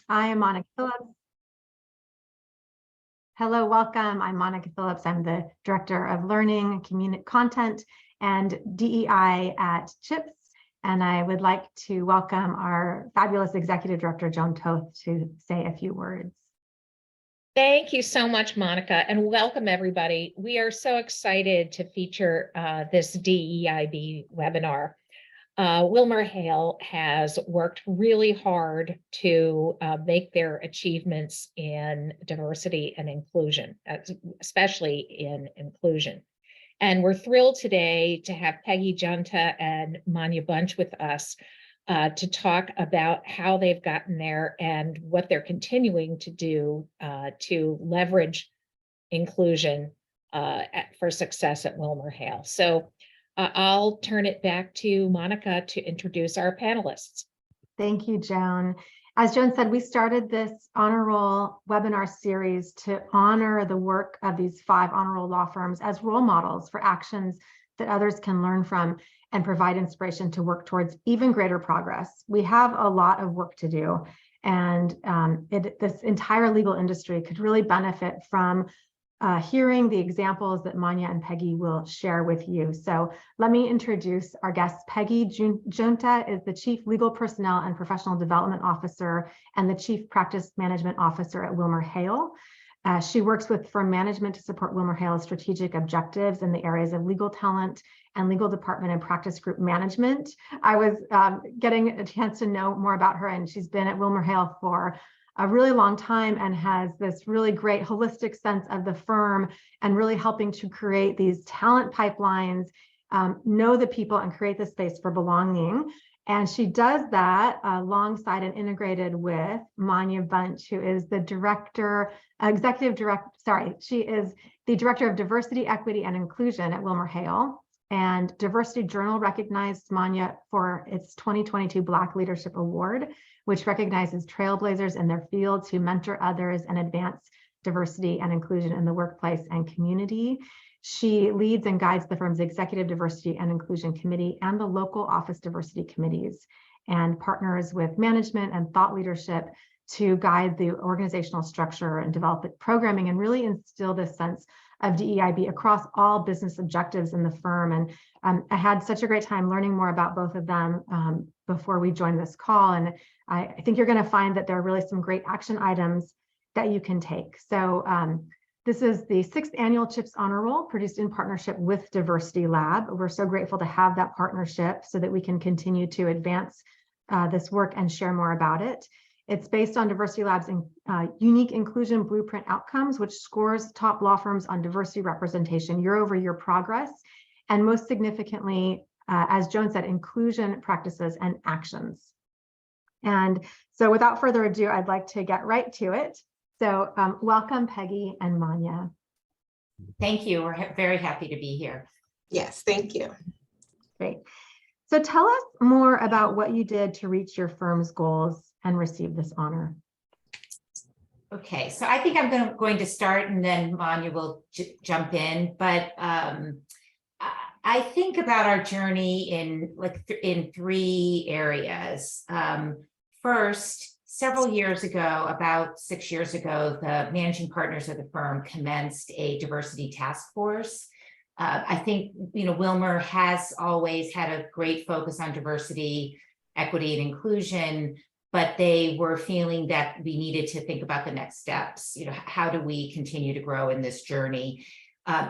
I am Monica Phillips. Hello, welcome. I'm Monica Phillips. I'm the Director of Learning, Community Content, and DEI at ChIPs. And I would like to welcome our fabulous Executive Director, Giunta, to say a few words. Thank you so much, Monica, and welcome everybody. We are so excited to feature this DEIB webinar. WilmerHale has worked really hard to make their achievements in diversity and inclusion, especially in inclusion. And we're thrilled today to have Peggy Giunta and Monya Bunch with us to talk about how they've gotten there and what they're continuing to do to leverage inclusion for success at WilmerHale. So I'll turn it back to Monica to introduce our panelists. Thank you, Joan. As Joan said, we started this honor roll webinar series to honor the work of these 5 honor roll law firms as role models for actions that others can learn from and provide inspiration to work towards even greater progress. We have a lot of work to do, and this entire legal industry could really benefit from hearing the examples that Monya and Peggy will share with you. So let me introduce our guests. Peggy Giunta is the Chief Legal Personnel and Professional Development Officer and the Chief Practice Management Officer at WilmerHale. She works with firm management to support WilmerHale's strategic objectives in the areas of legal talent and legal department and practice group management. I was getting a chance to know more about her, and she's been at WilmerHale for a really long time and has this really great holistic sense of the firm and really helping to create these talent pipelines, know the people and create the space for belonging. And she does that alongside and integrated with Monya Bunch, who is the she is the Director of Diversity, Equity, and Inclusion at WilmerHale. And Diversity Journal recognized Monya for its 2022 Black Leadership Award, which recognizes trailblazers in their fields who mentor others and advance diversity and inclusion in the workplace and community. She leads and guides the firm's Executive Diversity and Inclusion Committee and the local office diversity committees, and partners with management and thought leadership to guide the organizational structure and develop programming and really instill this sense of DEIB across all business objectives in the firm. And I had such a great time learning more about both of them before we joined this call. And I think you're going to find that there are really some great action items that you can take. So this is the 6th annual ChIPs Honor Roll produced in partnership with Diversity Lab. We're so grateful to have that partnership so that we can continue to advance this work and share more about it. It's based on Diversity Lab's unique inclusion blueprint outcomes, which scores top law firms on diversity representation year-over-year progress, and most significantly, as Joan said, inclusion practices and actions. And so without further ado, I'd like to get right to it. So welcome, Peggy and Monya. Thank you. We're very happy to be here. Yes, thank you. Great. So tell us more about what you did to reach your firm's goals and receive this honor. Okay, so I think I'm going to start and then Monya will jump in. But I think about our journey in 3 areas. First, several years ago, about 6 years ago, the managing partners of the firm commenced a diversity task force. I think, Wilmer has always had a great focus on diversity, equity, and inclusion, but they were feeling that we needed to think about the next steps. How do we continue to grow in this journey?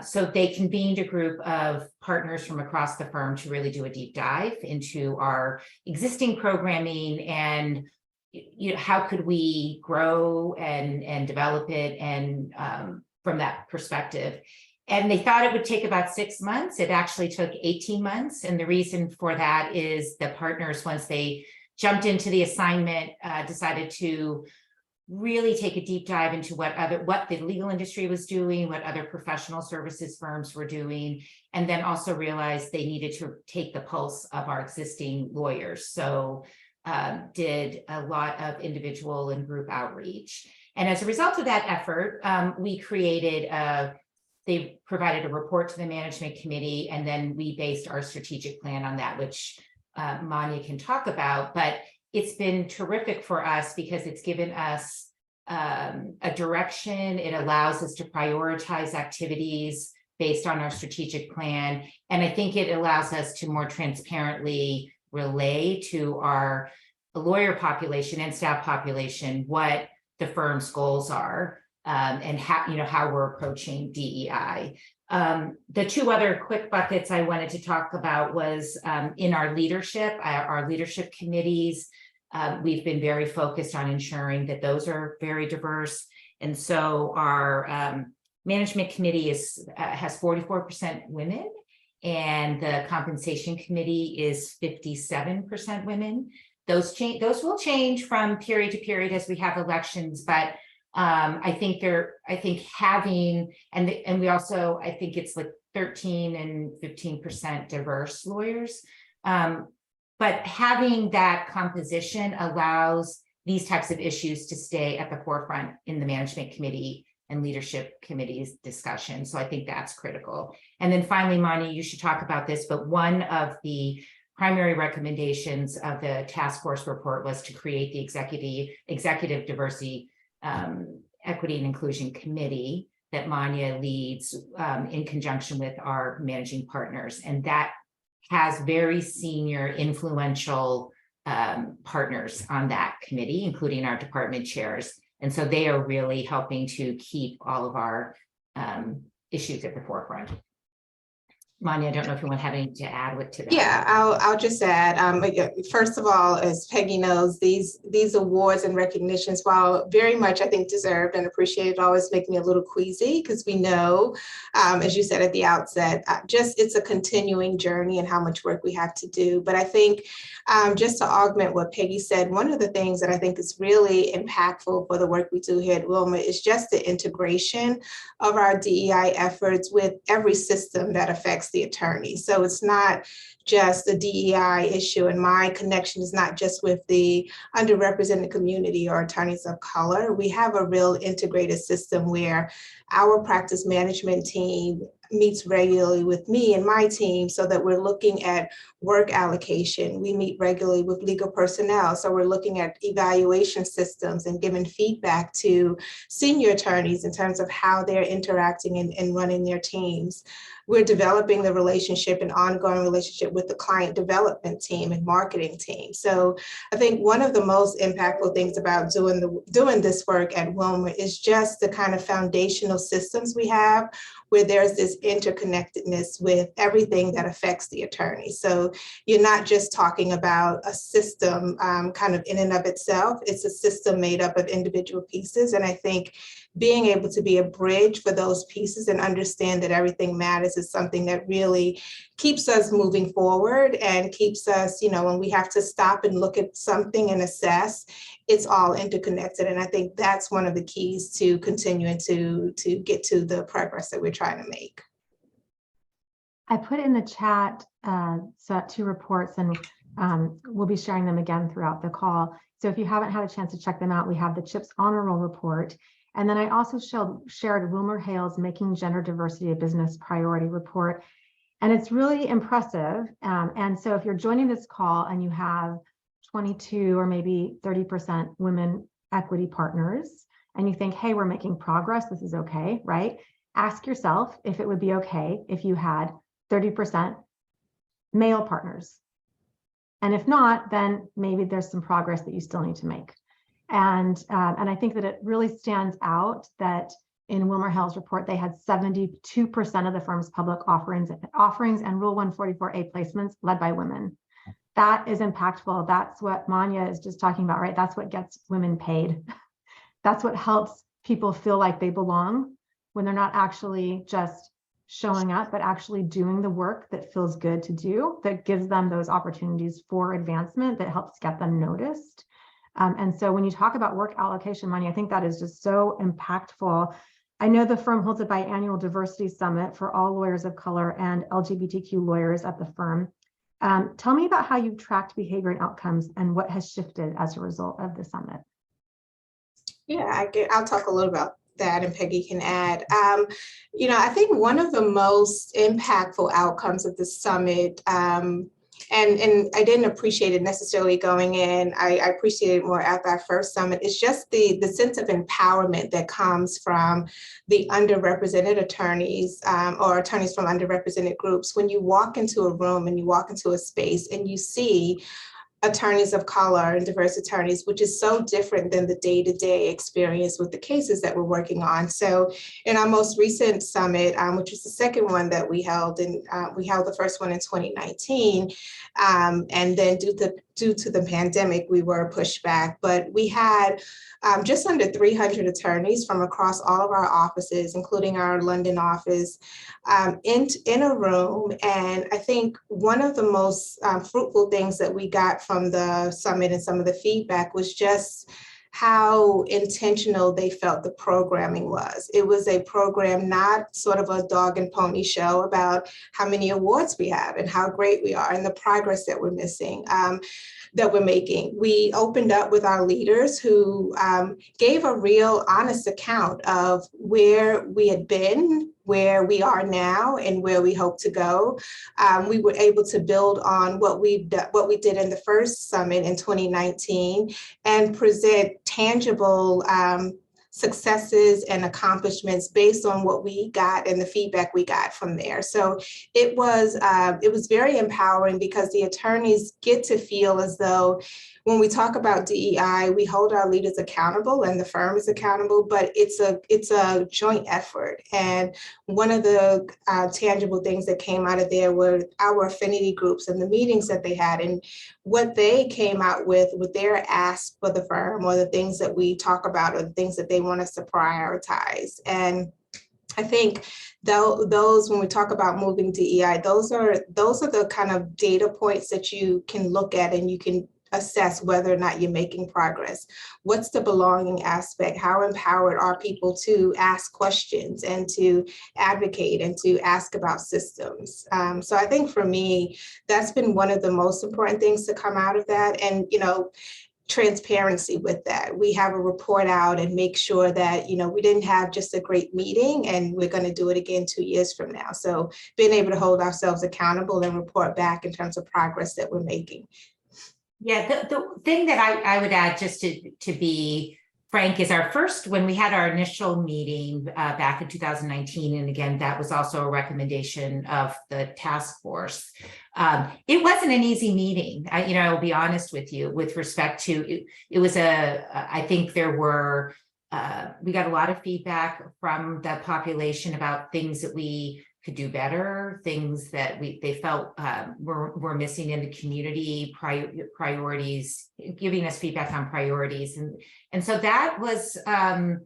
So they convened a group of partners from across the firm to really do a deep dive into our existing programming and how could we grow and develop it, and from that perspective. And they thought it would take about 6 months. It actually took 18 months. And the reason for that is the partners, once they jumped into the assignment, decided to really take a deep dive into what the legal industry was doing, what other professional services firms were doing, and then also realized they needed to take the pulse of our existing lawyers. So did a lot of individual and group outreach. And as a result of that effort, we created they provided a report to the management committee, and then we based our strategic plan on that, which Monya can talk about. But it's been terrific for us because it's given us a direction. It allows us to prioritize activities based on our strategic plan. And I think it allows us to more transparently relay to our lawyer population and staff population what the firm's goals are, and how we're approaching DEI. The two other quick buckets I wanted to talk about was in our leadership committees. We've been very focused on ensuring that those are very diverse. And so our management committee has 44% women, and the compensation committee is 57% women. Those will change from period to period as we have elections, but I think having, and we also, I think it's like 13 and 15% diverse lawyers. But having that composition allows these types of issues to stay at the forefront in the management committee and leadership committee's discussion. So I think that's critical. And then finally, Monya, you should talk about this, but one of the primary recommendations of the task force report was to create the executive diversity, equity and inclusion committee that Monya leads in conjunction with our managing partners. And that has very senior influential partners on that committee, including our department chairs. And so they are really helping to keep all of our issues at the forefront. Monya, I don't know if you want to have anything to add to that. Yeah, I'll just add, first of all, as Peggy knows, these awards and recognitions, while very much I think deserved and appreciated, always make me a little queasy because we know, as you said at the outset, it's a continuing journey and how much work we have to do. But I think just to augment what Peggy said, one of the things that I think is really impactful for the work we do here at Wilmer is just the integration of our DEI efforts with every system that affects the attorney. So it's not just a DEI issue, and my connection is not just with the underrepresented community or attorneys of color. We have a real integrated system where our practice management team meets regularly with me and my team so that we're looking at work allocation. We meet regularly with legal personnel. So we're looking at evaluation systems and giving feedback to senior attorneys in terms of how they're interacting and running their teams. We're developing the relationship and ongoing relationship with the client development team and marketing team. So I think one of the most impactful things about doing this work at Wilmer is just the kind of foundational systems we have where there's this interconnectedness with everything that affects the attorney. So you're not just talking about a system kind of in and of itself. It's a system made up of individual pieces. And I think being able to be a bridge for those pieces and understand that everything matters is something that really keeps us moving forward and keeps us, when we have to stop and look at something and assess, it's all interconnected. And I think that's one of the keys to continuing to get to the progress that we're trying to make. I put in the chat two reports, and we'll be sharing them again throughout the call. So if you haven't had a chance to check them out, we have the ChIPs Honor Roll Report. And then I also shared WilmerHale's Making Gender Diversity a Business Priority Report. And it's really impressive. And so if you're joining this call and you have 22 or maybe 30% women equity partners, and you think, hey, we're making progress, this is okay, right? Ask yourself if it would be okay if you had 30% male partners. And if not, then maybe there's some progress that you still need to make. And I think that it really stands out that in WilmerHale's report, they had 72% of the firm's public offerings and Rule 144A placements led by women. That is impactful. That's what Monya is just talking about, right? That's what gets women paid. That's what helps people feel like they belong when they're not actually just showing up, but actually doing the work that feels good to do, that gives them those opportunities for advancement, that helps get them noticed. And so when you talk about work allocation money, I think that is just so impactful. I know the firm holds a biannual diversity summit for all lawyers of color and LGBTQ lawyers at the firm. Tell me about how you've tracked behavior and outcomes and what has shifted as a result of the summit. Yeah, I'll talk a little about that, and Peggy can add. I think one of the most impactful outcomes of the summit and I didn't appreciate it necessarily going in. I appreciated it more at that first summit. It's just the sense of empowerment that comes from the underrepresented attorneys or attorneys from underrepresented groups. When you walk into a room and you walk into a space and you see attorneys of color and diverse attorneys, which is so different than the day-to-day experience with the cases that we're working on. So in our most recent summit, which was the second one that we held, and we held the first one in 2019, and then due to the pandemic, we were pushed back, but we had just under 300 attorneys from across all of our offices, including our London office, in a room. And I think one of the most fruitful things that we got from the summit and some of the feedback was just how intentional they felt the programming was. It was a program, not sort of a dog and pony show about how many awards we have and how great we are and the progress that we're making. We opened up with our leaders who gave a real honest account of where we had been, where we are now, and where we hope to go. We were able to build on what we did in the first summit in 2019 and present tangible successes and accomplishments based on what we got and the feedback we got from there. So it was very empowering because the attorneys get to feel as though when we talk about DEI, we hold our leaders accountable and the firm is accountable, but it's a joint effort. And one of the tangible things that came out of there were our affinity groups and the meetings that they had and what they came out with their ask for the firm or the things that we talk about or the things that they want us to prioritize. And I think those, when we talk about moving DEI, those are the kind of data points that you can look at and you can assess whether or not you're making progress. What's the belonging aspect? How empowered are people to ask questions and to advocate and to ask about systems? So I think for me, that's been one of the most important things to come out of that. And, transparency with that. We have a report out and make sure that, we didn't have just a great meeting and we're going to do it again 2 years from now. So being able to hold ourselves accountable and report back in terms of progress that we're making. Yeah, the thing that I would add, just to be frank, is when we had our initial meeting back in 2019, and again, that was also a recommendation of the task force. It wasn't an easy meeting. I'll be honest with you, with respect to it was I think there were, we got a lot of feedback from the population about things that we could do better, things that they felt were missing in the community, priorities, giving us feedback on priorities. And so that was, I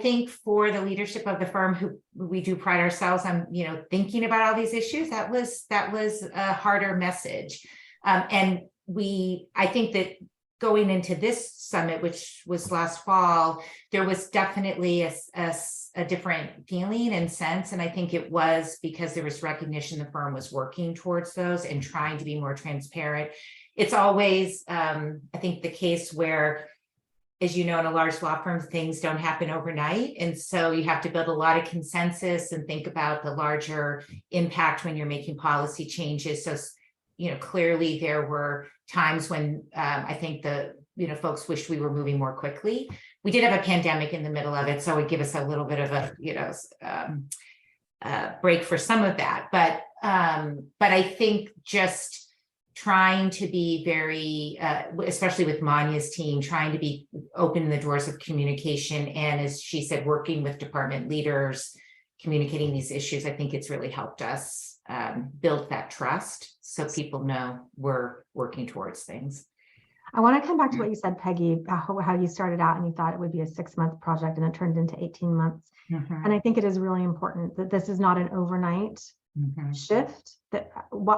think for the leadership of the firm, who we do pride ourselves on, thinking about all these issues, that was a harder message. And I think that going into this summit, which was last fall, there was definitely a different feeling and sense. And I think it was because there was recognition the firm was working towards those and trying to be more transparent. It's always, I think, the case where, as you know, in a large law firm, things don't happen overnight. And so you have to build a lot of consensus and think about the larger impact when you're making policy changes. So, clearly there were times when I think folks wished we were moving more quickly. We did have a pandemic in the middle of it, so it would give us a little bit of a break for some of that. But I think just trying to be very, especially with Monya's team, trying to be open in the doors of communication, and as she said, working with department leaders, communicating these issues, I think it's really helped us build that trust so people know we're working towards things. I want to come back to what you said, Peggy, how you started out and you thought it would be a 6-month project and it turned into 18 months. Mm-hmm. And I think it is really important that this is not an overnight shift, that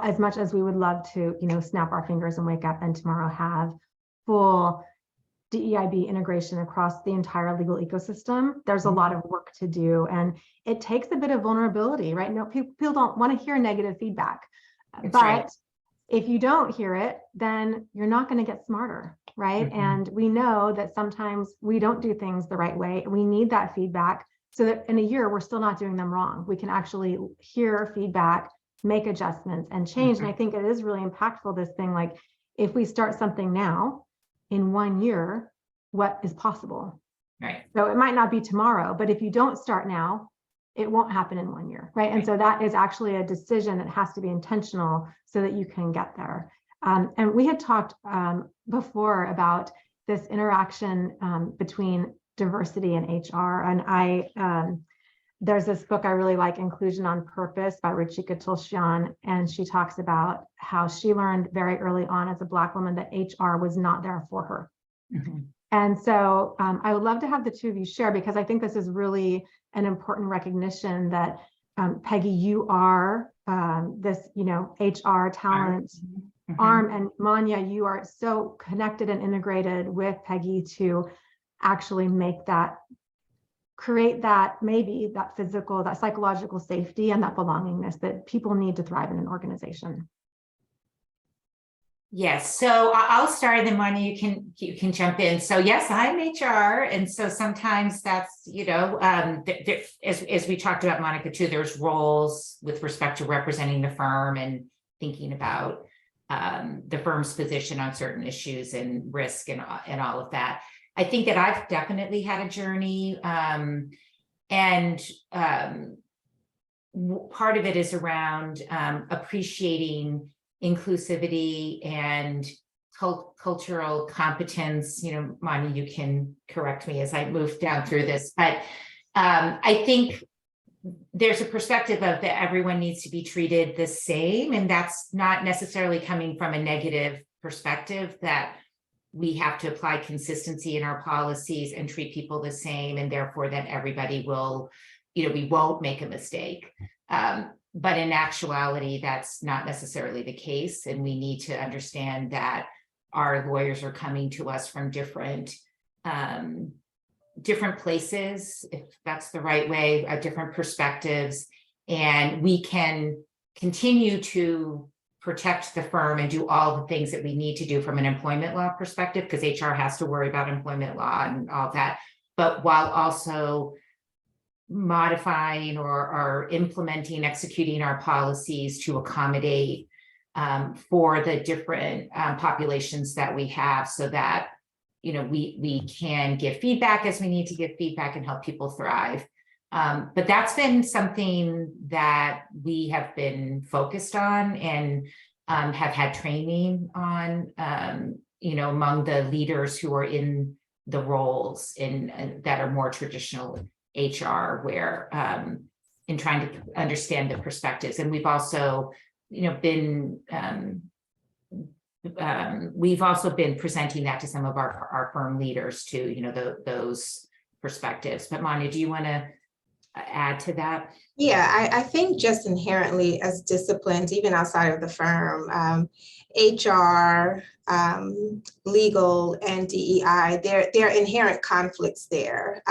as much as we would love to, snap our fingers and wake up and tomorrow have full DEIB integration across the entire legal ecosystem, there's a lot of work to do. And it takes a bit of vulnerability, right? No, people don't want to hear negative feedback. That's right. If you don't hear it, then you're not going to get smarter, right? Mm-hmm. And we know that sometimes we don't do things the right way. We need that feedback so that in a year, we're still not doing them wrong. We can actually hear feedback, make adjustments and change. And I think it is really impactful, this thing, like if we start something now in 1 year, what is possible? Right. So it might not be tomorrow, but if you don't start now, it won't happen in 1 year, right? And so that is actually a decision that has to be intentional so that you can get there. And we had talked before about this interaction between diversity and HR. And there's this book I really like, Inclusion on Purpose by Ruchika Tulshyan. And she talks about how she learned very early on as a Black woman that HR was not there for her. Mm-hmm. And so I would love to have the two of you share, because I think this is really an important recognition that Peggy, you are this, HR talent arm, and Monya, you are so connected and integrated with Peggy to actually make that, create that, maybe that physical, that psychological safety and that belongingness that people need to thrive in an organization. Yes, so I'll start, and then Monya, you can jump in. So yes, I'm HR, and so sometimes that's, as we talked about, Monica, too, there's roles with respect to representing the firm and thinking about the firm's position on certain issues and risk and all of that. I think that I've definitely had a journey, and part of it is around appreciating inclusivity and cultural competence. Monya, you can correct me as I move down through this, but I think there's a perspective of that everyone needs to be treated the same, and that's not necessarily coming from a negative perspective, that we have to apply consistency in our policies and treat people the same, and therefore that everybody will, we won't make a mistake. But in actuality, that's not necessarily the case. And we need to understand that our lawyers are coming to us from different places, if that's the right way, different perspectives. And we can continue to protect the firm and do all the things that we need to do from an employment law perspective, because HR has to worry about employment law and all that, but while also modifying or implementing, executing our policies to accommodate for the different populations that we have, so that we can give feedback as we need to give feedback and help people thrive. But that's been something that we have been focused on and have had training on, among the leaders who are in the roles that are more traditional HR, where in trying to understand the perspectives. And we've also, we've also been presenting that to some of our firm leaders too, those perspectives. But Monya, do you want to add to that? Yeah, I think just inherently as disciplines, even outside of the firm, HR, legal, and DEI, there are inherent conflicts there,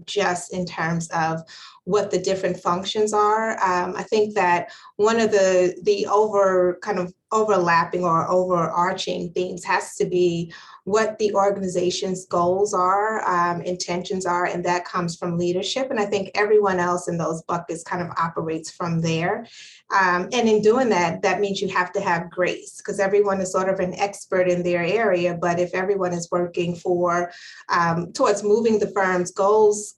just in terms of what the different functions are. I think that one of the overlapping or overarching themes has to be what the organization's goals are, intentions are, and that comes from leadership. And I think everyone else in those buckets kind of operates from there. And in doing that, that means you have to have grace, because everyone is sort of an expert in their area. But if everyone is working towards moving the firm's goals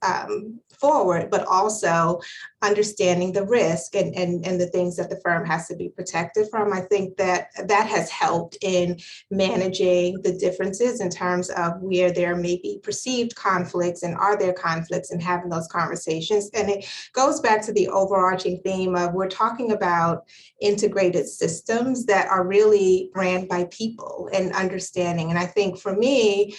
forward, but also understanding the risk and the things that the firm has to be protected from, I think that has helped in managing the differences in terms of where there may be perceived conflicts and are there conflicts, and having those conversations. And it goes back to the overarching theme of, we're talking about integrated systems that are really ran by people and understanding. And I think for me,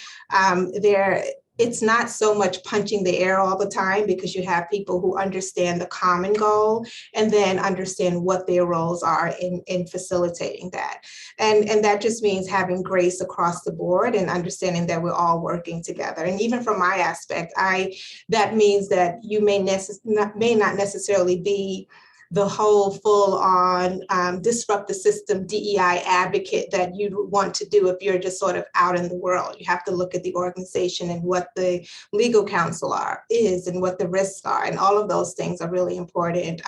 it's not so much punching the air all the time, because you have people who understand the common goal and then understand what their roles are in facilitating that. And that just means having grace across the board and understanding that we're all working together. And even from my aspect, that means that you may not necessarily be the whole full-on disrupt the system DEI advocate that you want to do if you're just sort of out in the world. You have to look at the organization and what the legal counsel is and what the risks are, and all of those things are really important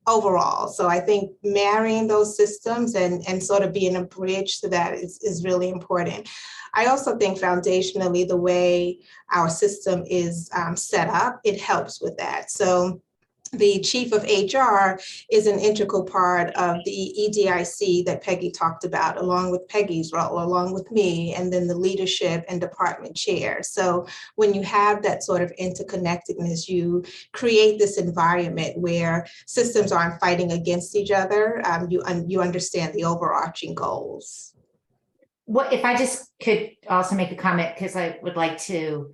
overall. So I think marrying those systems and sort of being a bridge to that is really important. I also think foundationally, the way our system is set up, it helps with that. So the chief of HR is an integral part of the EDIC that Peggy talked about, along with Peggy's role, along with me, and then the leadership and department chair. So when you have that sort of interconnectedness, you create this environment where systems aren't fighting against each other. You understand the overarching goals. What if I just could also make a comment, because I would like to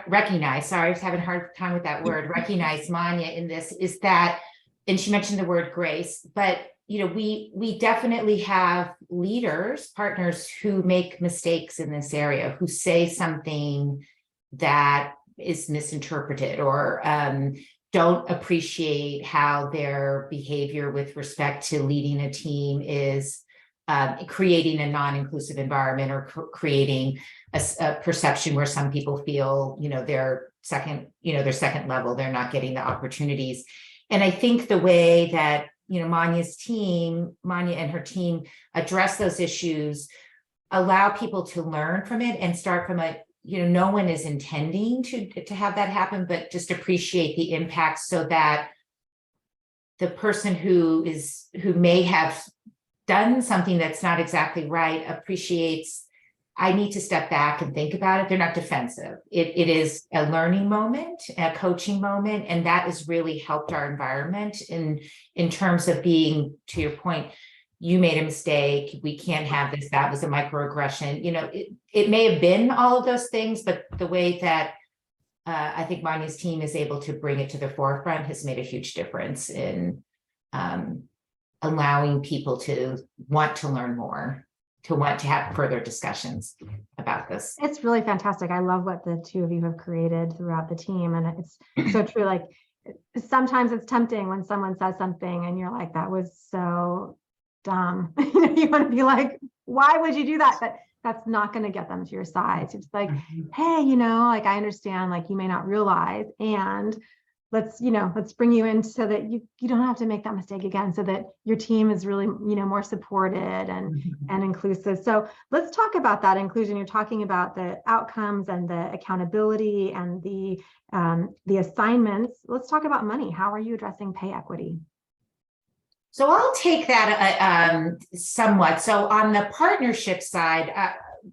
recognize, sorry, I was having a hard time with that word, recognize Monya in this, is that, and she mentioned the word grace, but you know, we definitely have leaders, partners who make mistakes in this area, who say something that is misinterpreted or don't appreciate how their behavior with respect to leading a team is creating a non-inclusive environment or creating a perception where some people feel, you know, their second level, they're not getting the opportunities. And I think the way that, you know, Monya and her team address those issues, allow people to learn from it and start from a, you know, no one is intending to have that happen, but just appreciate the impact so that the person who may have done something that's not exactly right appreciates, I need to step back and think about it. They're not defensive. It is a learning moment, a coaching moment, and that has really helped our environment in terms of being, to your point, you made a mistake, we can't have this, that was a microaggression. You know, it may have been all of those things, but the way that I think Monya's team is able to bring it to the forefront has made a huge difference in allowing people to want to learn more, to want to have further discussions about this. It's really fantastic. I love what the two of you have created throughout the team. And it's so true. Like sometimes it's tempting when someone says something and you're like, that was so dumb. You want to be like, why would you do that? But that's not going to get them to your side. So it's like, hey, you know, like I understand, like you may not realize, and let's bring you in so that you don't have to make that mistake again, so that your team is really, you know, more supported and inclusive. So let's talk about that inclusion. You're talking about the outcomes and the accountability and the assignments. Let's talk about money. How are you addressing pay equity? So I'll take that somewhat. So on the partnership side,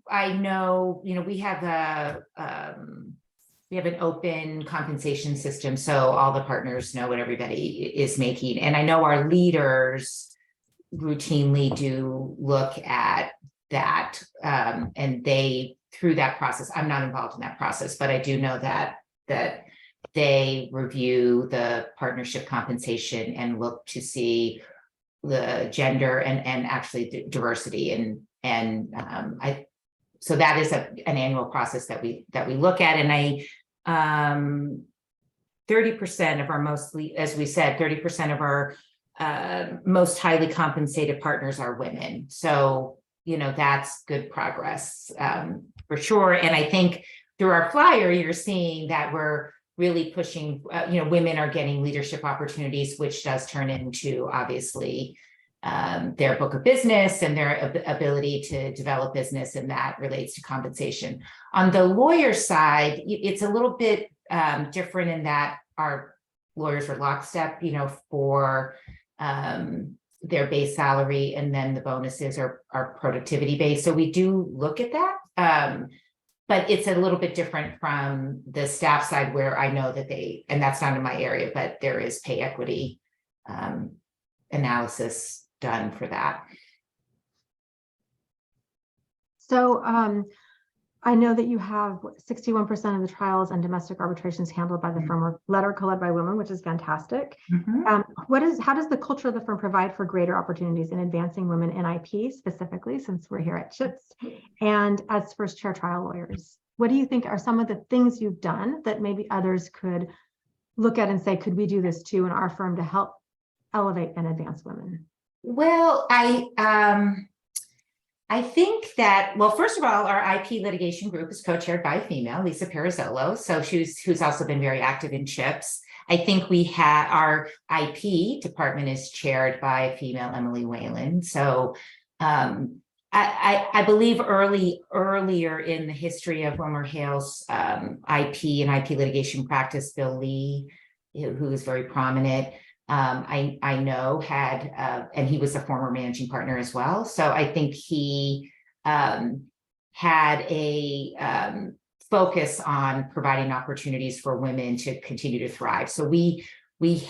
I know, you know, we have an open compensation system, so all the partners know what everybody is making. And I know our leaders routinely do look at that, and they, through that process, I'm not involved in that process, but I do know that they review the partnership compensation and look to see the gender and actually diversity. So that is an annual process that we look at. And 30% of our as we said, 30% of our most highly compensated partners are women. So, you know, that's good progress for sure. And I think through our flyer, you're seeing that we're really pushing, you know, women are getting leadership opportunities, which does turn into obviously their book of business and their ability to develop business, and that relates to compensation. On the lawyer side, it's a little bit different in that our lawyers are lockstep, you know, for their base salary, and then the bonuses are productivity based. So we do look at that. But it's a little bit different from the staff side, where I know that and that's not in my area, but there is pay equity analysis done for that. So I know that you have 61% of the trials and domestic arbitrations handled by the firm are led or co-led by women, which is fantastic. How does the culture of the firm provide for greater opportunities in advancing women in IP specifically, since we're here at ChIPs, and as first chair trial lawyers? What do you think are some of the things you've done that maybe others could look at and say, could we do this too in our firm to help elevate and advance women? Well, I think that, well, first of all, our IP litigation group is co-chaired by a female, Lisa Perizzolo. So who's also been very active in ChIPs. I think we had our IP department is chaired by a female, Emily Whalen. So I believe earlier in the history of WilmerHale's IP and IP litigation practice, Bill Lee, who is very prominent, I know had, and he was a former managing partner as well. So I think he had a focus on providing opportunities for women to continue to thrive. So we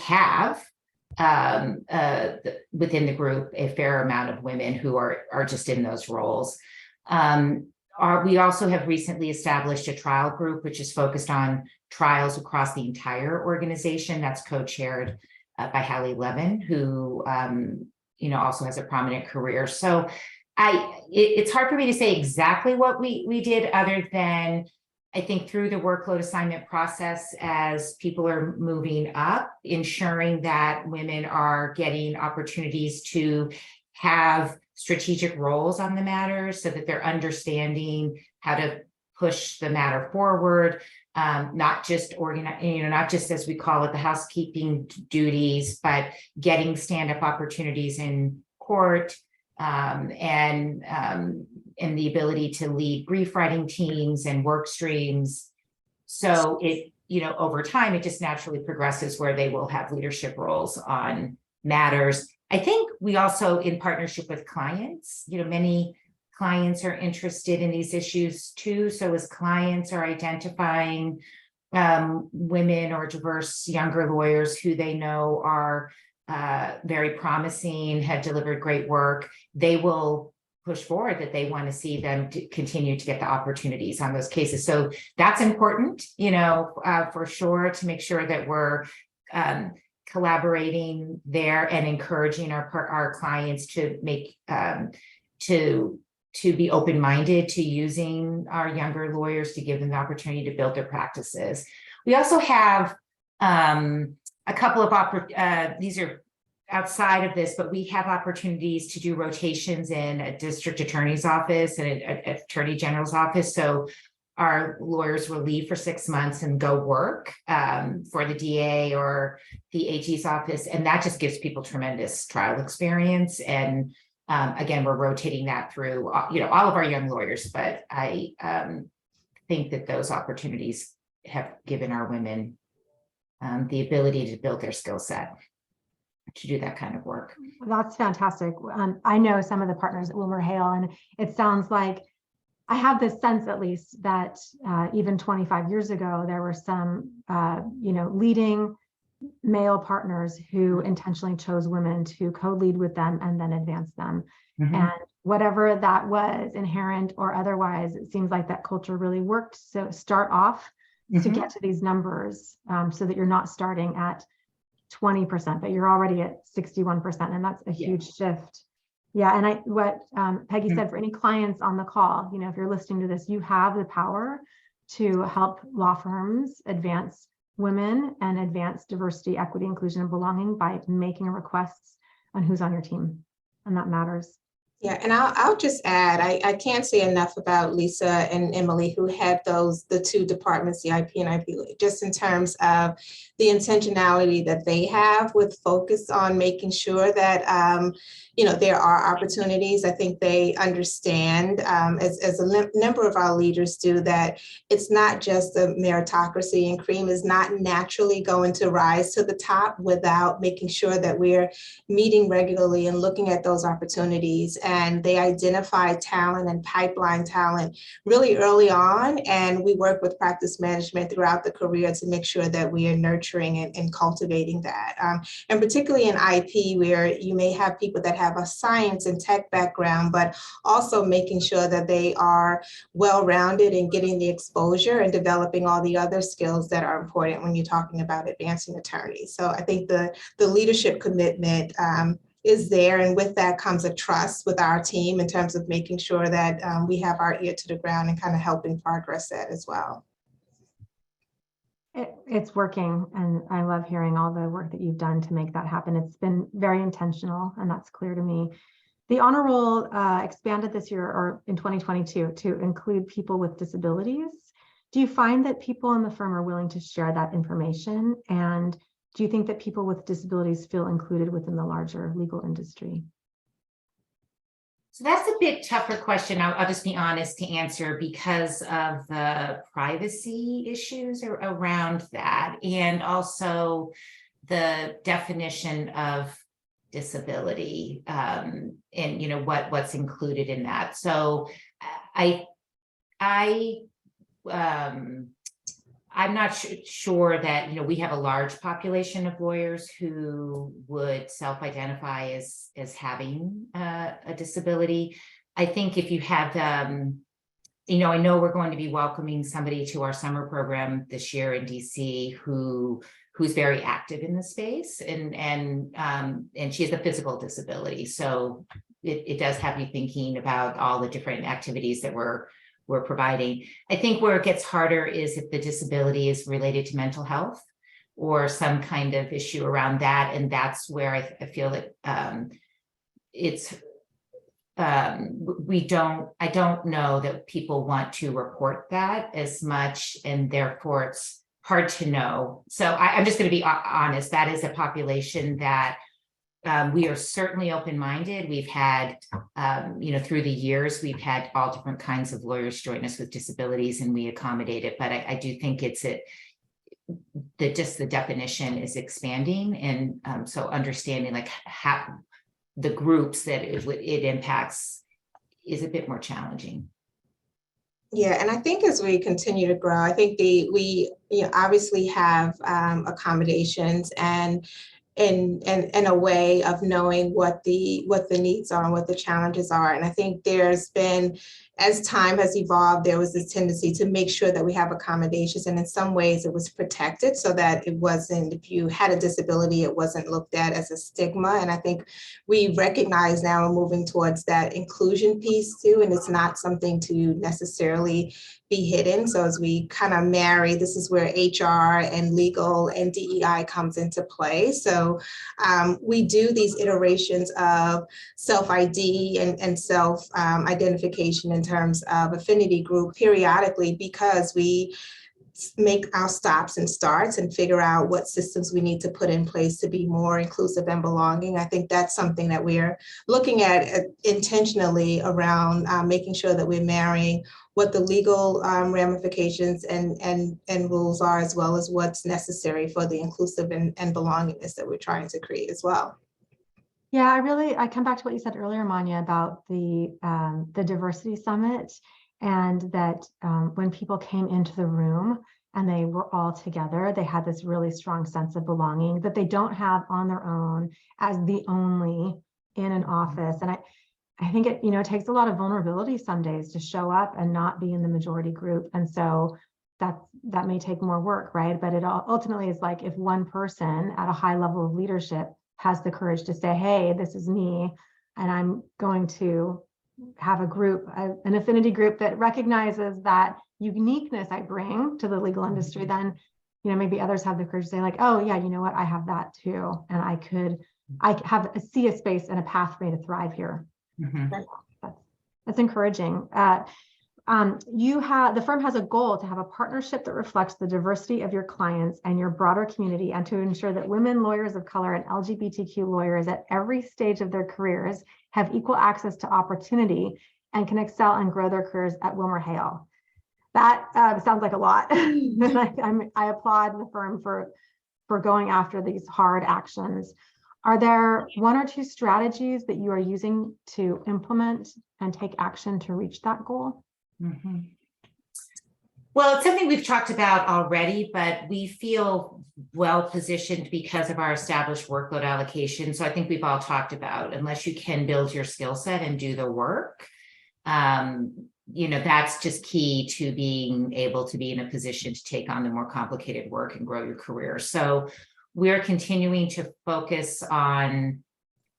have within the group a fair amount of women who are just in those roles. We also have recently established a trial group, which is focused on trials across the entire organization. That's co-chaired by Hallie Levin, who also has a prominent career. So it's hard for me to say exactly what we did, other than I think through the workload assignment process, as people are moving up, ensuring that women are getting opportunities to have strategic roles on the matter so that they're understanding how to push the matter forward, not just not just, as we call it, the housekeeping duties, but getting stand-up opportunities in court, and the ability to lead brief writing teams and work streams. So it, over time, it just naturally progresses where they will have leadership roles on matters. I think we also, in partnership with clients, many clients are interested in these issues too. So as clients are identifying women or diverse younger lawyers who they know are very promising, have delivered great work, they will push forward that they want to see them to continue to get the opportunities on those cases. So that's important, for sure, to make sure that we're collaborating there and encouraging our clients to make to be open-minded to using our younger lawyers to give them the opportunity to build their practices. We also have a couple of these are outside of this, but we have opportunities to do rotations in a district attorney's office and an attorney general's office. So our lawyers will leave for 6 months and go work for the DA or the AG's office. And that just gives people tremendous trial experience. And again, we're rotating that through, all of our young lawyers, but I think that those opportunities have given our women the ability to build their skill set to do that kind of work. That's fantastic. I know some of the partners at WilmerHale, and it sounds like I have this sense, at least, that even 25 years ago, there were some, leading male partners who intentionally chose women to co-lead with them and then advance them. Mm-hmm. And whatever that was, inherent or otherwise, it seems like that culture really worked. So start off to get to these numbers so that you're not starting at 20%, but you're already at 61%. And that's a huge shift. Yeah. And what Peggy said, for any clients on the call, if you're listening to this, you have the power to help law firms advance women and advance diversity, equity, inclusion, and belonging by making requests on who's on your team. And that matters. Yeah, and I'll just add, I can't say enough about Lisa and Emily, who had the two departments, the IP and IP, just in terms of the intentionality that they have with focus on making sure that, there are opportunities. I think they understand, as a number of our leaders do, that it's not just a meritocracy, and cream is not naturally going to rise to the top without making sure that we're meeting regularly and looking at those opportunities. And they identify talent and pipeline talent really early on. And we work with practice management throughout the career to make sure that we are nurturing and cultivating that. And particularly in IP, where you may have people that have a science and tech background, but also making sure that they are well-rounded and getting the exposure and developing all the other skills that are important when you're talking about advancing attorneys. So I think the leadership commitment is there. And with that comes a trust with our team in terms of making sure that we have our ear to the ground and kind of helping progress that as well. It's working. And I love hearing all the work that you've done to make that happen. It's been very intentional, and that's clear to me. The honor roll expanded this year or in 2022 to include people with disabilities. Do you find that people in the firm are willing to share that information? And do you think that people with disabilities feel included within the larger legal industry? So that's a bit tougher question. I'll just be honest to answer because of the privacy issues around that, and also the definition of disability, and what's included in that. So I'm not sure that, we have a large population of lawyers who would self-identify as having a disability. I think if you have, I know we're going to be welcoming somebody to our summer program this year in DC who's very active in the space, and she has a physical disability. So it does have you thinking about all the different activities that we're providing. I think where it gets harder is if the disability is related to mental health or some kind of issue around that. And that's where I feel that I don't know that people want to report that as much, and therefore it's hard to know. So I'm just going to be honest, that is a population that we are certainly open-minded. We've had, through the years, we've had all different kinds of lawyers join us with disabilities, and we accommodate it. But I do think just the definition is expanding, and so understanding like how the groups that it impacts is a bit more challenging. Yeah, and I think as we continue to grow, I think we obviously have accommodations and a way of knowing what the needs are and what the challenges are. And I think there's been, as time has evolved, there was this tendency to make sure that we have accommodations. And in some ways it was protected so that it wasn't, if you had a disability, it wasn't looked at as a stigma. And I think we recognize now we're moving towards that inclusion piece too. And it's not something to necessarily be hidden. So as we kind of marry, this is where HR and legal and DEI comes into play. So we do these iterations of self-ID and self-identification in terms of affinity group periodically, because we make our stops and starts and figure out what systems we need to put in place to be more inclusive and belonging. I think that's something that we're looking at intentionally around making sure that we're marrying what the legal ramifications and rules are, as well as what's necessary for the inclusive and belongingness that we're trying to create as well. Yeah, I come back to what you said earlier, Monya, about the diversity summit, and that when people came into the room and they were all together, they had this really strong sense of belonging that they don't have on their own as the only in an office. And I think it takes a lot of vulnerability some days to show up and not be in the majority group. And so that may take more work, right? But it ultimately is like if one person at a high level of leadership has the courage to say, hey, this is me, and I'm going to have a group, an affinity group that recognizes that uniqueness I bring to the legal industry, then maybe others have the courage to say like, oh yeah, you know what, I have that too, and I see a space and a pathway to thrive here. Mm-hmm. That's encouraging. The firm has a goal to have a partnership that reflects the diversity of your clients and your broader community, and to ensure that women lawyers of color and LGBTQ lawyers at every stage of their careers have equal access to opportunity and can excel and grow their careers at WilmerHale. That sounds like a lot. And I applaud the firm for going after these hard actions. Are there one or two strategies that you are using to implement and take action to reach that goal? Mm-hmm. Well, it's something we've talked about already, but we feel well positioned because of our established workload allocation. So I think we've all talked about, unless you can build your skill set and do the work, that's just key to being able to be in a position to take on the more complicated work and grow your career. So we're continuing to focus on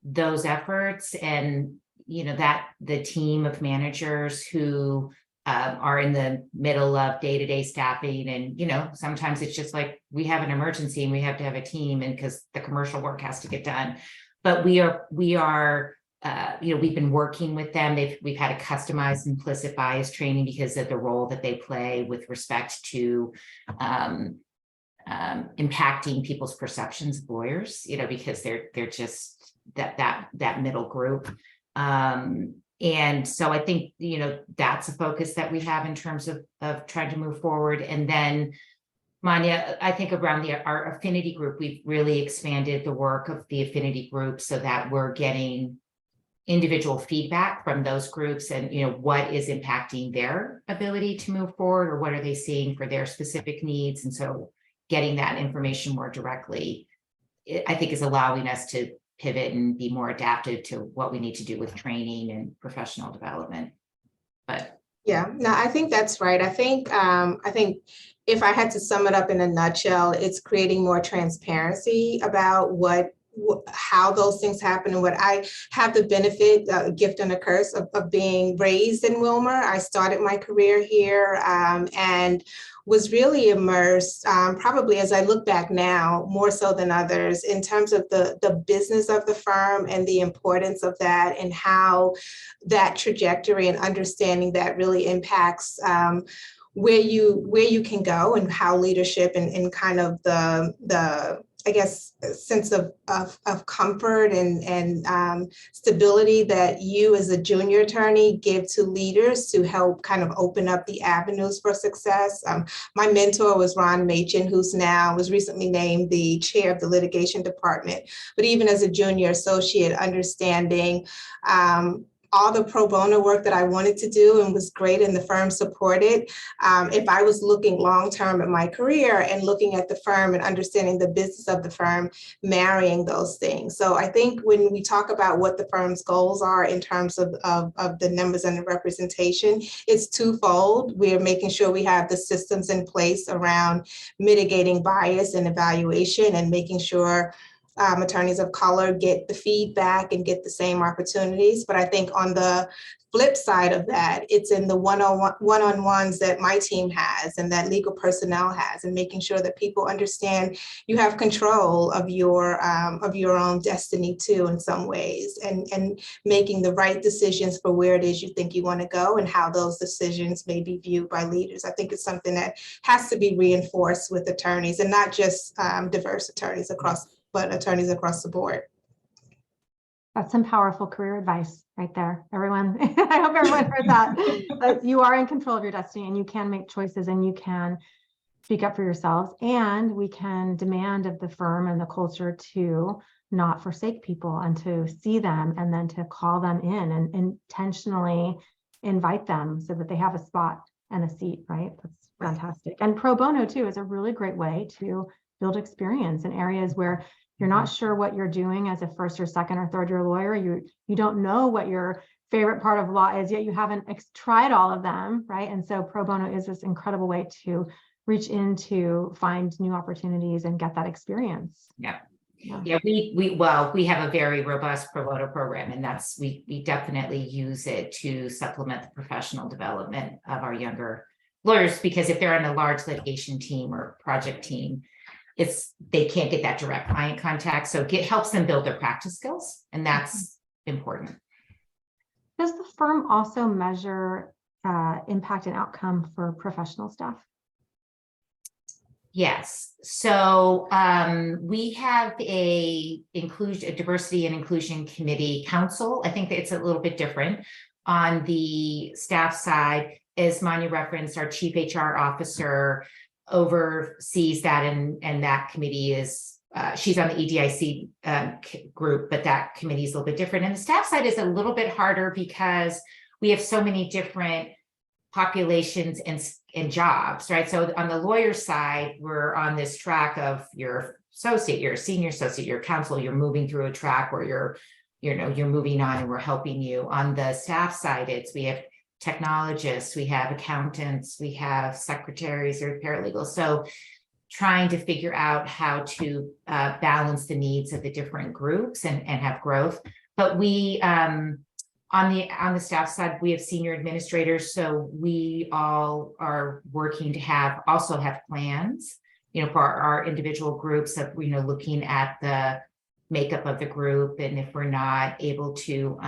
those efforts, and that the team of managers who are in the middle of day-to-day staffing, and sometimes it's just like we have an emergency and we have to have a team, and because the commercial work has to get done. But we are we've been working with them. We've had a customized implicit bias training because of the role that they play with respect to impacting people's perceptions of lawyers, because they're just that middle group. And so I think, that's a focus that we have in terms of trying to move forward. And then Monya, I think around our affinity group, we've really expanded the work of the affinity group so that we're getting individual feedback from those groups and, what is impacting their ability to move forward, or what are they seeing for their specific needs. And so getting that information more directly, I think, is allowing us to pivot and be more adaptive to what we need to do with training and professional development. But yeah, no, I think that's right. I think if I had to sum it up in a nutshell, it's creating more transparency about how those things happen. And what I have the benefit, gift and a curse of being raised in Wilmer. I started my career here and was really immersed, probably as I look back now, more so than others, in terms of the business of the firm and the importance of that, and how that trajectory and understanding that really impacts where you can go, and how leadership and kind of the I guess, a sense of comfort and stability that you as a junior attorney give to leaders to help kind of open up the avenues for success. My mentor was Ron Machin, who's was recently named the chair of the litigation department. But even as a junior associate, understanding all the pro bono work that I wanted to do and was great, and the firm supported. If I was looking long-term at my career and looking at the firm and understanding the business of the firm, marrying those things. So I think when we talk about what the firm's goals are in terms of the numbers and the representation, it's twofold. We are making sure we have the systems in place around mitigating bias and evaluation, and making sure attorneys of color get the feedback and get the same opportunities. But I think on the flip side of that, it's in the one-on-ones that my team has and that legal personnel has, and making sure that people understand you have control of your own destiny too, in some ways, and making the right decisions for where it is you think you want to go and how those decisions may be viewed by leaders. I think it's something that has to be reinforced with attorneys, and not just diverse attorneys but attorneys across the board. That's some powerful career advice right there, everyone. I hope everyone heard that you are in control of your destiny, and you can make choices, and you can speak up for yourselves, and we can demand of the firm and the culture to not forsake people, and to see them, and then to call them in and intentionally invite them so that they have a spot and a seat, right? That's fantastic. And pro bono too is a really great way to build experience in areas where you're not sure what you're doing as a first or second or third year lawyer. You don't know what your favorite part of law is, yet you haven't tried all of them, right? And so pro bono is this incredible way to reach into, find new opportunities and get that experience. Yeah. We have a very robust pro bono program, and we definitely use it to supplement the professional development of our younger lawyers, because if they're on a large litigation team or project team, they can't get that direct client contact. So it helps them build their practice skills, and that's important. Does the firm also measure impact and outcome for professional staff? Yes. So we have a diversity and inclusion committee council. I think that it's a little bit different. On the staff side, as Monya referenced, our chief HR officer oversees that, and that committee is she's on the EDIC group, but that committee is a little bit different. And the staff side is a little bit harder because we have so many different populations and jobs, right? So on the lawyer side, we're on this track of your associate, your senior associate, your counsel. You're moving through a track where you're moving on, and we're helping you. On the staff side, we have technologists, we have accountants, we have secretaries or paralegals. So trying to figure out how to balance the needs of the different groups and have growth. But we on the staff side, we have senior administrators, so we all are working to also have plans, for our individual groups of looking at makeup of the group, and if we're not able to,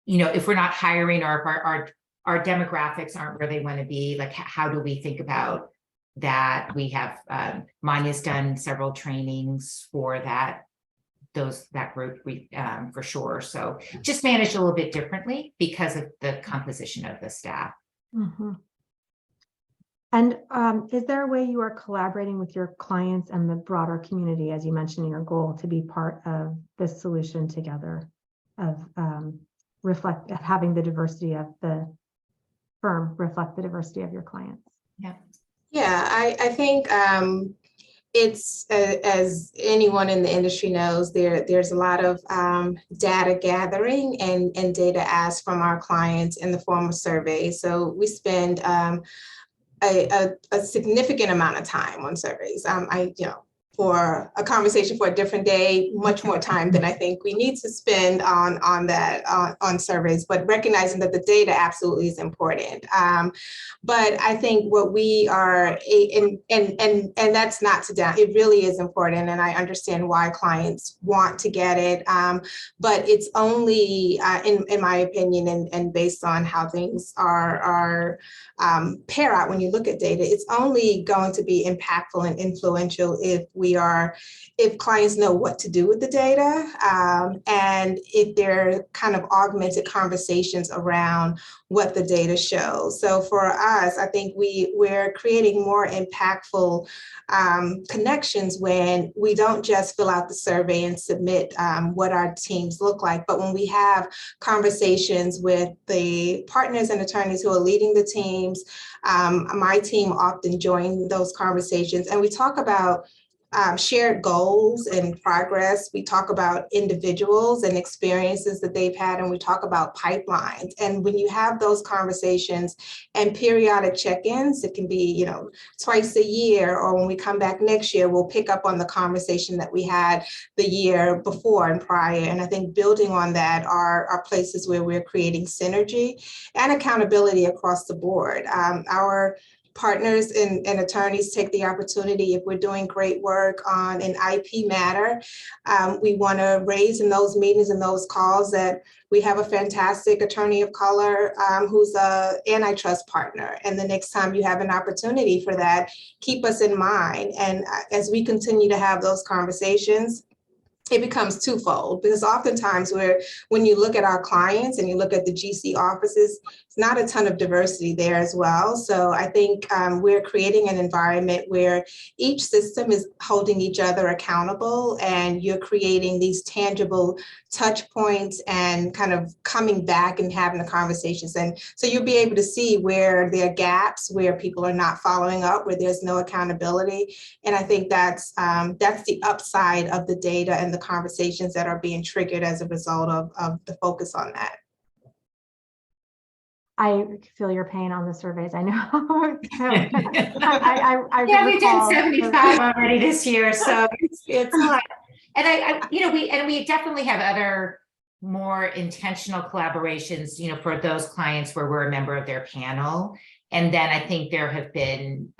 you know, if we're not hiring or if our demographics aren't where they want to be, like how do we think about that? We have Monya's done several trainings for that group for sure. So just manage a little bit differently because of the composition of the staff. Mm-hmm. And is there a way you are collaborating with your clients and the broader community, as you mentioned in your goal, to be part of this solution together, of having the diversity of the firm reflect the diversity of your clients? Yeah, I think it's, as anyone in the industry knows, there's a lot of data gathering and data asked from our clients in the form of surveys. So we spend a significant amount of time on surveys. For a conversation for a different day, much more time than I think we need to spend on surveys, but recognizing that the data absolutely is important. But I think what we are, and that's not to down, it really is important, and I understand why clients want to get it, but it's only, in my opinion, and based on how things are pair out when you look at data, it's only going to be impactful and influential if clients know what to do with the data, and if there are kind of augmented conversations around what the data shows. So for us, I think we're creating more impactful connections when we don't just fill out the survey and submit what our teams look like, but when we have conversations with the partners and attorneys who are leading the teams. My team often join those conversations, and we talk about shared goals and progress. We talk about individuals and experiences that they've had, and we talk about pipelines. And when you have those conversations and periodic check-ins, it can be, twice a year, or when we come back next year, we'll pick up on the conversation that we had the year before and prior. And I think building on that are places where we're creating synergy and accountability across the board. Our partners and attorneys take the opportunity, if we're doing great work on an IP matter, we want to raise in those meetings and those calls that we have a fantastic attorney of color who's an antitrust partner. And the next time you have an opportunity for that, keep us in mind. And as we continue to have those conversations, it becomes twofold, because oftentimes when you look at our clients and you look at the GC offices, it's not a ton of diversity there as well. So I think we're creating an environment where each system is holding each other accountable, and you're creating these tangible touch points and kind of coming back and having the conversations. And so you'll be able to see where there are gaps, where people are not following up, where there's no accountability. And I think that's the upside of the data and the conversations that are being triggered as a result of the focus on that. I feel your pain on the surveys. I know. Yeah, we've done 75 already this year, so it's a lot. And we definitely have other more intentional collaborations, for those clients where we're a member of their panel. And then I think there have been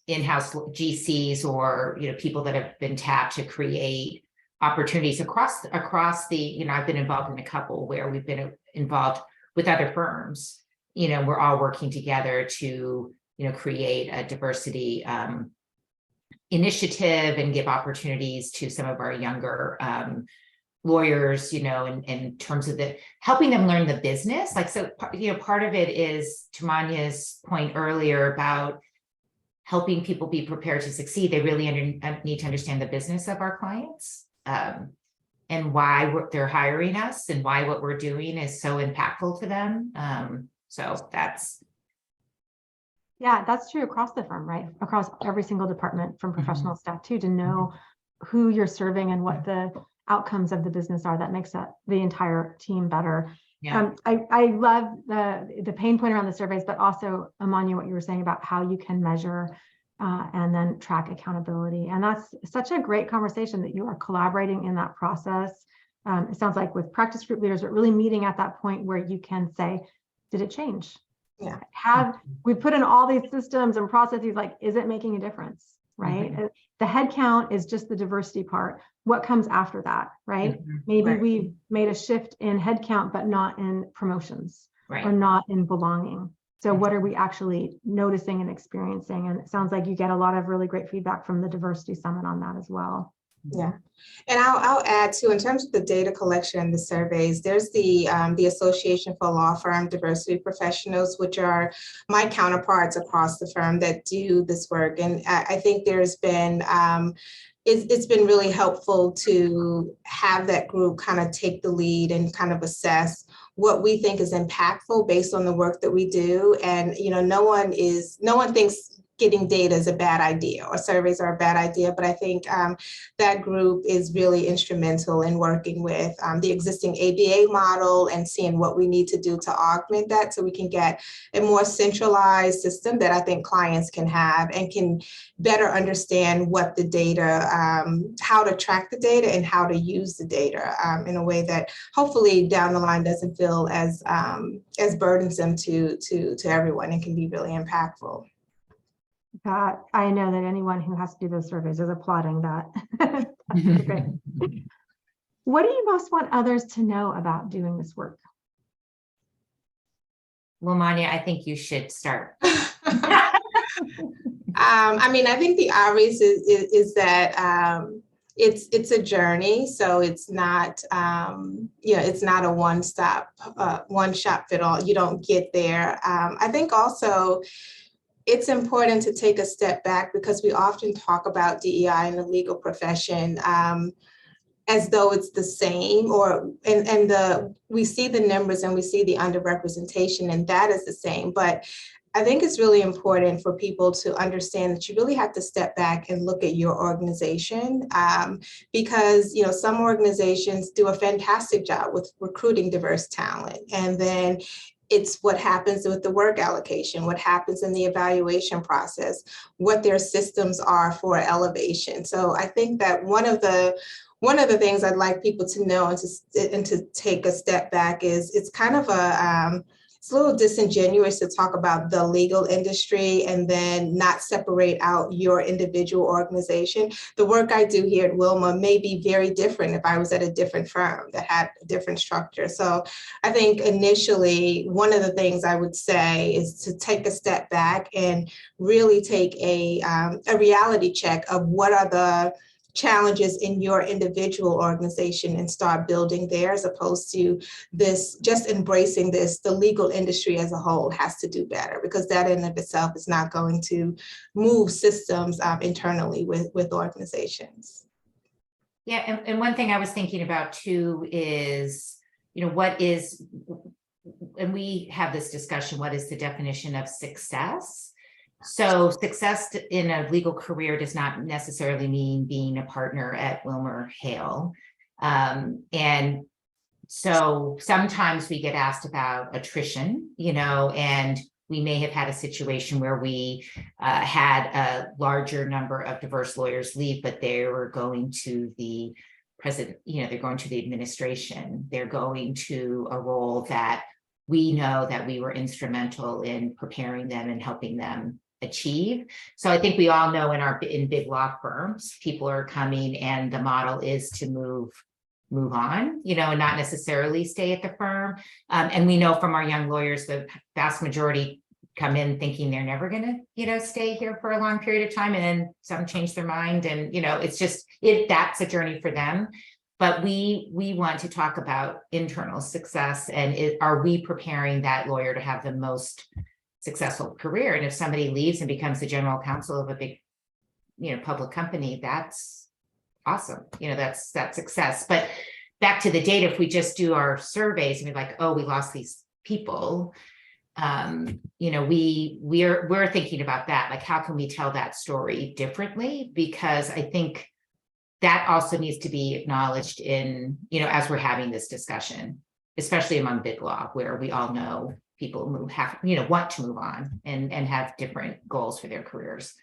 in-house GCs or people that have been tapped to create opportunities across the, I've been involved in a couple where we've been involved with other firms. We're all working together to, create a diversity initiative and give opportunities to some of our younger lawyers, in terms of helping them learn the business. Part of it is, to Monya's point earlier about helping people be prepared to succeed. They really need to understand the business of our clients and why they're hiring us and why what we're doing is so impactful to them. So that's true across the firm, right? Across every single department, from professional staff too, to know who you're serving and what the outcomes of the business are. That makes the entire team better. Yeah. I love the pain point around the surveys, but also, Monya, what you were saying about how you can measure and then track accountability. And that's such a great conversation that you are collaborating in that process. It sounds like with practice group leaders, but really meeting at that point where you can say, did it change? Yeah. We put in all these systems and processes, is it making a difference? right? The head count is just the diversity part. What comes after that, right? Maybe Right. we made a shift in head count, but not in promotions or Right. not in belonging. So what are we actually noticing and experiencing? And it sounds like you get a lot of really great feedback from the diversity summit on that as well. Yeah, and I'll add too, in terms of the data collection and the surveys, there's the Association for Law Firm Diversity Professionals, which are my counterparts across the firm that do this work. And I think there's been, it's been really helpful to have that group kind of take the lead and kind of assess what we think is impactful based on the work that we do. And, you know, no one thinks getting data is a bad idea or surveys are a bad idea, but I think that group is really instrumental in working with the existing ABA model and seeing what we need to do to augment that so we can get a more centralized system that I think clients can have and can better understand what the data, how to track the data and how to use the data in a way that hopefully down the line doesn't feel as burdensome to everyone and can be really impactful. I know that anyone who has to do those surveys is applauding that. That's great. What do you most want others to know about doing this work? Well, Monya, I think you should start. I mean, I think the obvious is that it's a journey, so it's not it's not a one shop fit all. You don't get there. I think also it's important to take a step back because we often talk about DEI in the legal profession as though it's the same, we see the numbers and we see the underrepresentation, and that is the same. But I think it's really important for people to understand that you really have to step back and look at your organization because, you know, some organizations do a fantastic job with recruiting diverse talent, and then it's what happens with the work allocation, what happens in the evaluation process, what their systems are for elevation. So I think that one of the things I'd like people to know and to take a step back is it's kind of it's a little disingenuous to talk about the legal industry and then not separate out your individual organization. The work I do here at Wilmer may be very different if I was at a different firm that had a different structure. So I think initially, one of the things I would say is to take a step back and really take a reality check of what are the challenges in your individual organization and start building there, as opposed to this just embracing this. The legal industry as a whole has to do better, because that in of itself is not going to move systems internally with organizations. Yeah, and one thing I was thinking about too is, you know, what is, and we have this discussion, what is the definition of success? So success in a legal career does not necessarily mean being a partner at WilmerHale. And so sometimes we get asked about attrition, you know, and we may have had a situation where we had a larger number of diverse lawyers leave, but they were going to the president, you know, they're going to the administration, they're going to a role that we know that we were instrumental in preparing them and helping them achieve. So I think we all know in big law firms, people are coming and the model is to move on, you know, and not necessarily stay at the firm. And we know from our young lawyers, the vast majority come in thinking they're never going to, you know, stay here for a long period of time, and then some change their mind. And, you know, it's just, that's a journey for them. But we want to talk about internal success, and are we preparing that lawyer to have the most successful career? And if somebody leaves and becomes the general counsel of a big, you know, public company, that's awesome. You know, that's success. But back to the data, if we just do our surveys and we're like, oh, we lost these people, you know, we're thinking about that. Like, how can we tell that story differently? Because I think that also needs to be acknowledged in, you know, as we're having this discussion, especially among big law, where we all know people want to move on and have different goals for their careers.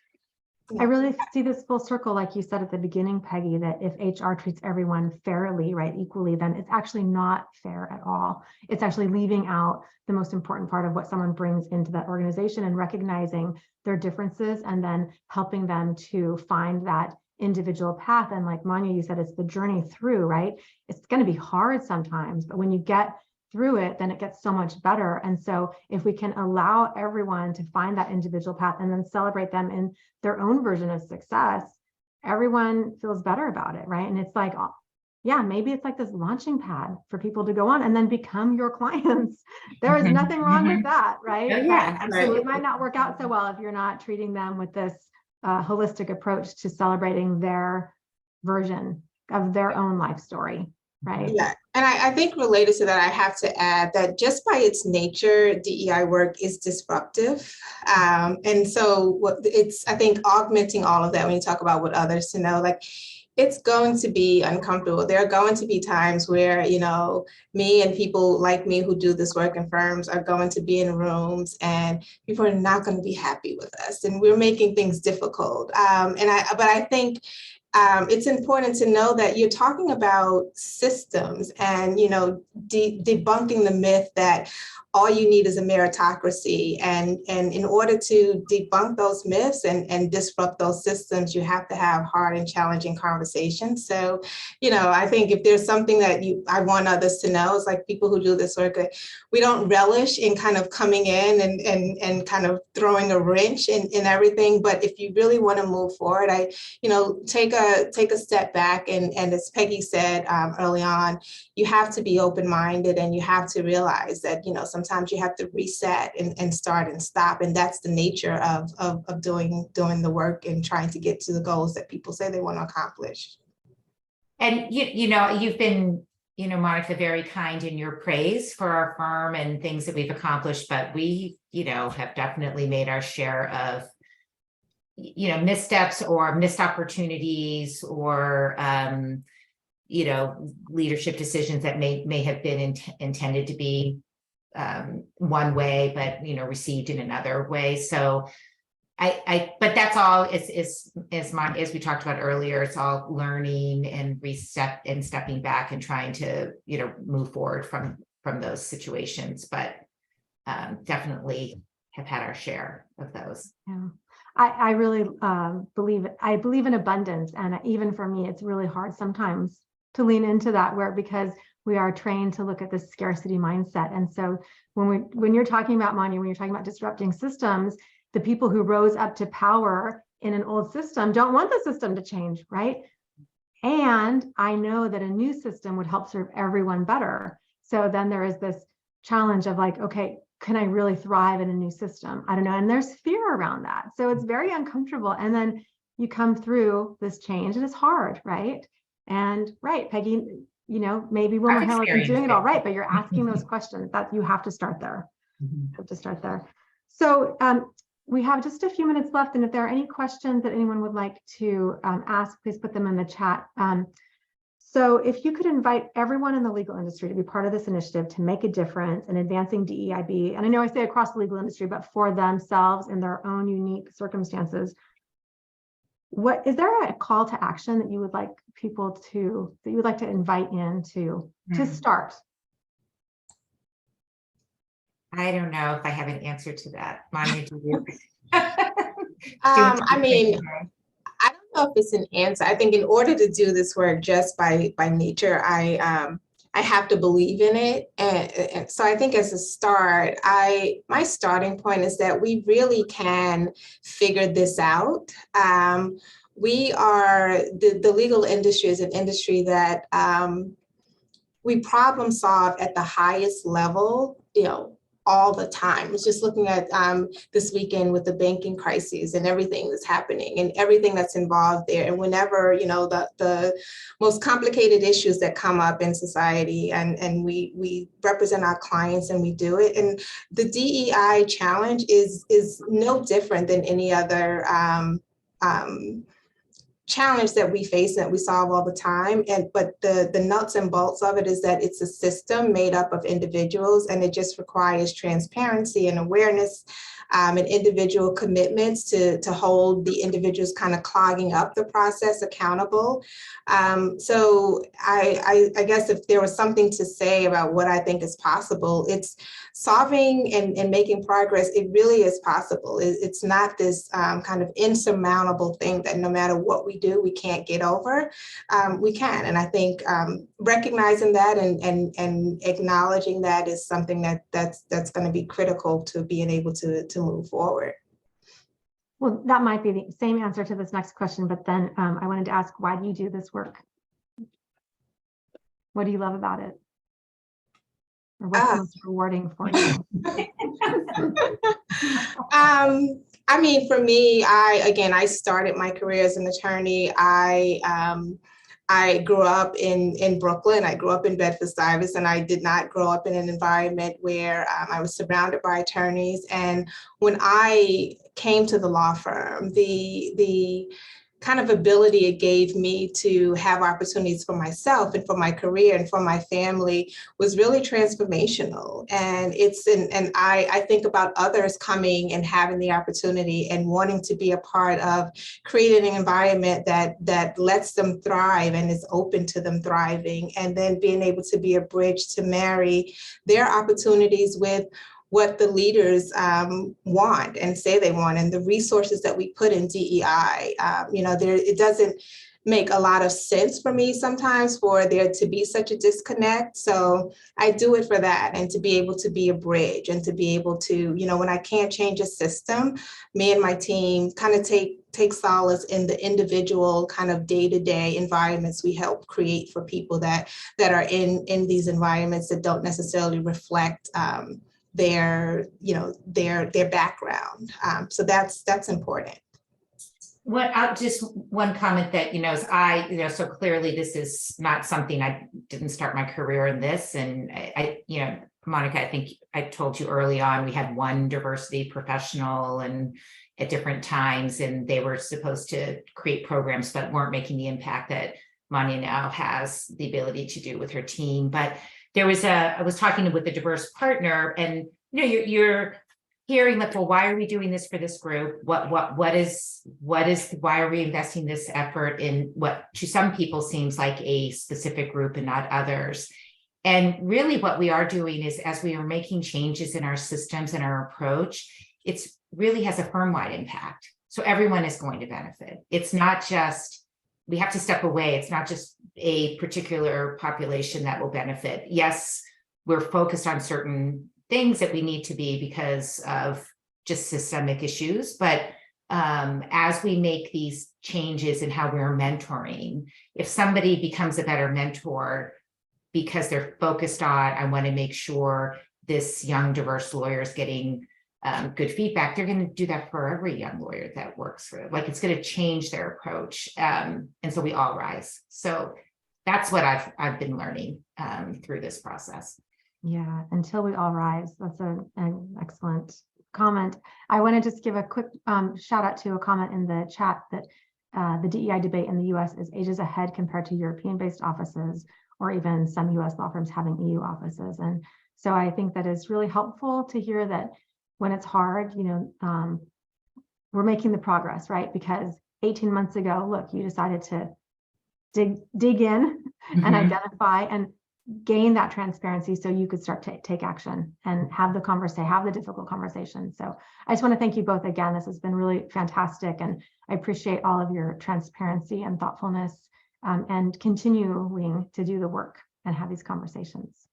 I really see this full circle, like you said at the beginning, Peggy, that if HR treats everyone fairly, right, equally, then it's actually not fair at all. It's actually leaving out the most important part of what someone brings into that organization and recognizing their differences and then helping them to find that individual path. And like Monya, you said, it's the journey through, right? It's going to be hard sometimes, but when you get through it, then it gets so much better. And so if we can allow everyone to find that individual path and then celebrate them in their own version of success, everyone feels better about it, right? And it's like, yeah, maybe it's like this launching pad for people to go on and then become your clients. There is nothing wrong with that, right? Oh, yeah, But absolutely. it might not work out so well if you're not treating them with this holistic approach to celebrating their version of their own life story, right? Yeah, and I think related to that, I have to add that just by its nature, DEI work is disruptive. And so it's, I think, augmenting all of that when you talk about what others to know, like, it's going to be uncomfortable. There are going to be times where, you know, me and people like me who do this work in firms are going to be in rooms and people are not going to be happy with us and we're making things difficult. But I think it's important to know that you're talking about systems and, you know, debunking the myth that all you need is a meritocracy. And in order to debunk those myths and disrupt those systems, you have to have hard and challenging conversations. So, you know, I think if there's something that I want others to know, is like people who do this work, we don't relish in kind of coming in and kind of throwing a wrench in everything. But if you really want to move forward, take a step back and as Peggy said early on, you have to be open-minded and you have to realize that, you know, sometimes you have to reset and start and stop. And that's the nature of doing the work and trying to get to the goals that people say they want to accomplish. And you know, you've been, you know, Monica, very kind in your praise for our firm and things that we've accomplished, but we, you know, have definitely made our share of, you know, missteps or missed opportunities or, you know, leadership decisions that may have been intended to be one way, but, you know, received in another way. So but that's all as we talked about earlier, it's all learning and reset and stepping back and trying to, you know, move forward from those situations, but definitely have had our share of those. Yeah. I really believe in abundance. And even for me, it's really hard sometimes to lean into that because we are trained to look at this scarcity mindset. And so when you're talking about money, when you're talking about disrupting systems, the people who rose up to power in an old system don't want the system to change, right? And I know that a new system would help serve everyone better. So then there is this challenge of like, okay, can I really thrive in a new system? I don't know. And there's fear around that. So it's very uncomfortable. And then you come through this change and it's hard, right? And right, Peggy, you know, maybe WilmerHale isn't doing it all right, but you're asking those questions. That you have to start there. You have to start there. So we have just a few minutes left. And if there are any questions that anyone would like to ask, please put them in the chat. So if you could invite everyone in the legal industry to be part of this initiative to make a difference in advancing DEIB, and I know I say across the legal industry, but for themselves in their own unique circumstances, is there a call to action that you would like people to, that you would like to invite in to start? I don't know if I have an answer to that. Monya, do you? I mean, I don't know if it's an answer. I think in order to do this work just by nature, I have to believe in it. And so I think as a start, my starting point is that we really can figure this out. We are, the legal industry is an industry that we problem solve at the highest level, you know, all the time. I was just looking at this weekend with the banking crises and everything that's happening and everything that's involved there. And whenever, you know, the most complicated issues that come up in society and we represent our clients and we do it. And the DEI challenge is no different than any other challenge that we face and that we solve all the time. But the nuts and bolts of it is that it's a system made up of individuals, and it just requires transparency and awareness and individual commitments to hold the individuals kind of clogging up the process accountable. So I guess if there was something to say about what I think is possible, it's solving and making progress. It really is possible. It's not this kind of insurmountable thing that no matter what we do, we can't get over. We can. And I think recognizing that and acknowledging that is something that's going to be critical to being able to move forward. Well, that might be the same answer to this next question, but then I wanted to ask, why do you do this work? What do you love about it? Or what's most rewarding for you? I mean, for me, I started my career as an attorney. I grew up in Brooklyn. I grew up in Bedford-Stuyvesant, and I did not grow up in an environment where I was surrounded by attorneys. And when I came to the law firm, the kind of ability it gave me to have opportunities for myself and for my career and for my family was really transformational. And I think about others coming and having the opportunity and wanting to be a part of creating an environment that lets them thrive and is open to them thriving, and then being able to be a bridge to marry their opportunities with what the leaders want and say they want, and the resources that we put in DEI. It doesn't make a lot of sense for me sometimes for there to be such a disconnect. So I do it for that, and to be able to be a bridge, and to be able to, when I can't change a system, me and my team kind of take solace in the individual kind of day-to-day environments we help create for people that are in these environments that don't necessarily reflect their background. So that's important. Just one comment that, so clearly this is not something, I didn't start my career in this. And Monica, I think I told you early on, we had one diversity professional and at different times, and they were supposed to create programs, but weren't making the impact that Monya now has the ability to do with her team. But I was talking with a diverse partner, and you're hearing like, well, why are we doing this for this group? Why are we investing this effort in what to some people seems like a specific group and not others? And really what we are doing is, as we are making changes in our systems and our approach, it's really has a firm-wide impact. So everyone is going to benefit. It's not just, we have to step away. It's not just a particular population that will benefit. Yes, we're focused on certain things that we need to be because of just systemic issues. But as we make these changes in how we're mentoring, if somebody becomes a better mentor because they're focused on, I want to make sure this young diverse lawyer is getting good feedback, they're going to do that for every young lawyer that works for it. Like, it's going to change their approach. And so we all rise. So that's what I've been learning through this process. Yeah, until we all rise. That's an excellent comment. I want to just give a quick shout out to a comment in the chat that the DEI debate in the US is ages ahead compared to European-based offices, or even some US law firms having EU offices. And so I think that is really helpful to hear that when it's hard, we're making the progress, right? Because 18 months ago, look, you decided to dig in and identify and gain that transparency so you could start to take action and have the difficult conversation. So I just want to thank you both again. This has been really fantastic, and I appreciate all of your transparency and thoughtfulness, and continuing to do the work and have these conversations.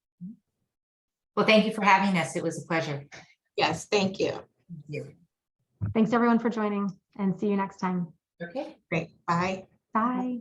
Well, thank you for having us. It was a pleasure. Yes, thank you. Thank you. Thanks everyone for joining, and see you next time. Okay. Great. Bye. Bye.